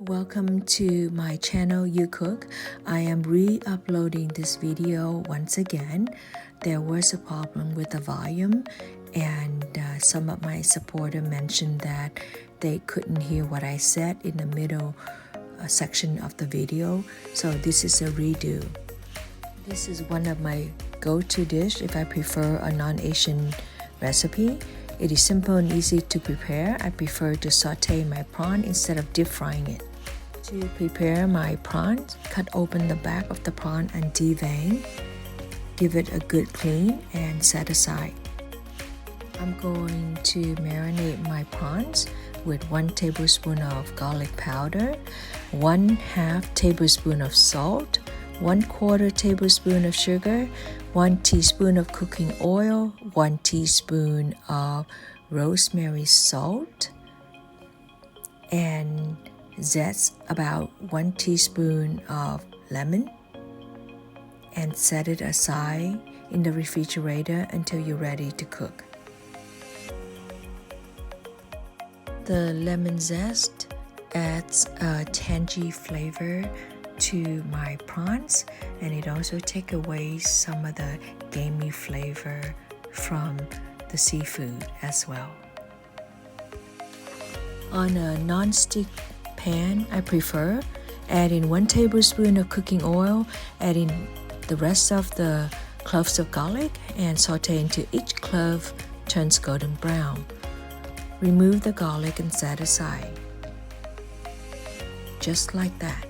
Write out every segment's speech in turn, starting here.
Welcome to my channel Youcook. I am re-uploading this video once again. There was a problem with the volume and some of my supporters mentioned that they couldn't hear what I said in the middle section of the video. So this is a redo. This is one of my go-to dish if I prefer a non-Asian recipe. It is simple and easy to prepare. I prefer to saute my prawn instead of deep frying it. To prepare my prawns, cut open the back of the prawn and devein. Give it a good clean and set aside. I'm going to marinate my prawns with 1 tablespoon of garlic powder, 1/2 tablespoon of salt, 1/4 tablespoon of sugar, 1 teaspoon of cooking oil, 1 teaspoon of rosemary salt, and zest about 1 teaspoon of lemon, and set it aside in the refrigerator until you're ready to cook. The lemon zest adds a tangy flavor to my prawns, and it also takes away some of the gamey flavor from the seafood as well. On a non-stick pan, I prefer, add in 1 tablespoon of cooking oil, add in the rest of the cloves of garlic, and saute until each clove turns golden brown. Remove the garlic and set aside. Just like that.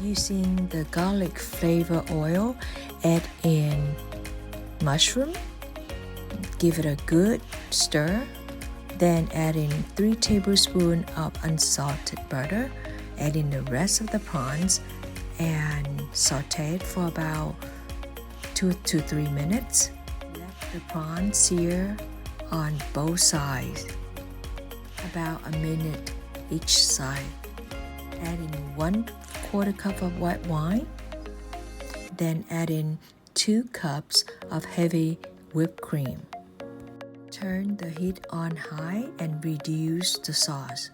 Using the garlic flavor oil, add in mushroom, give it a good stir, then add in 3 tablespoons of unsalted butter, add in the rest of the prawns and saute it for about 2 to 3 minutes. Let the prawns sear on both sides, about a minute each side. Add in 1/4 cup of white wine, then add in 2 cups of heavy whipped cream. Turn the heat on high and reduce the sauce.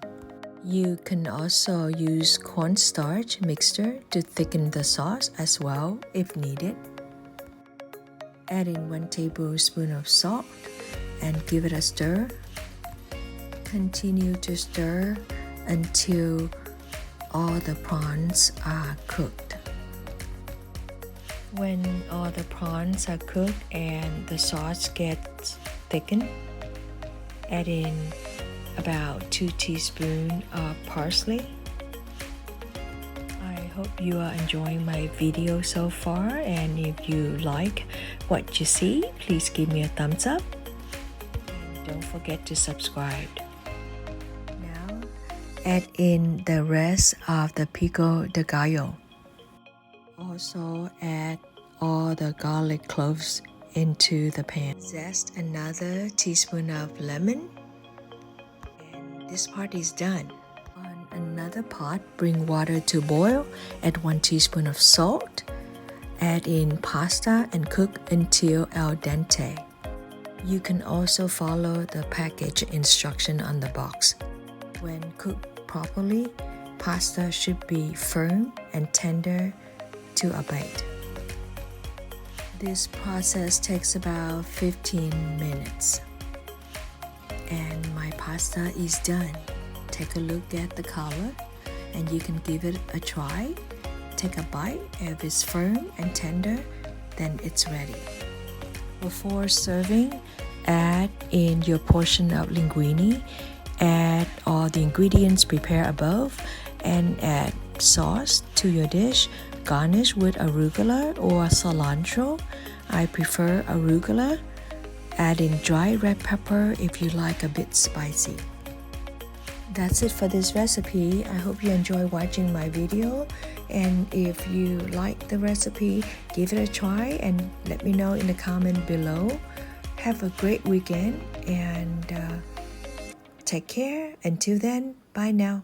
You can also use cornstarch mixture to thicken the sauce as well if needed. Add in 1 tablespoon of salt and give it a stir. Continue to stir until all the prawns are cooked. When all the prawns are cooked and the sauce gets thickened, add in about 2 teaspoons of parsley. I hope you are enjoying my video so far, and if you like what you see, please give me a thumbs up. And don't forget to subscribe. Now, add in the rest of the Pico De Gallo. Also add all the garlic cloves into the pan. Zest another teaspoon of lemon, and this part is done. On another pot, bring water to boil, add 1 teaspoon of salt, add in pasta and cook until al dente. You can also follow the package instruction on the box. When cooked properly, pasta should be firm and tender to a bite. This process takes about 15 minutes. And my pasta is done. Take a look at the color and you can give it a try. Take a bite. If it's firm and tender, then it's ready. Before serving, add in your portion of linguine. Add all the ingredients prepared above and add sauce to your dish. Garnish with arugula or cilantro. I prefer arugula. Add in dry red pepper if you like a bit spicy. That's it for this recipe. I hope you enjoy watching my video, and if you like the recipe, give it a try and let me know in the comment below. Have a great weekend and take care. Until then, bye now.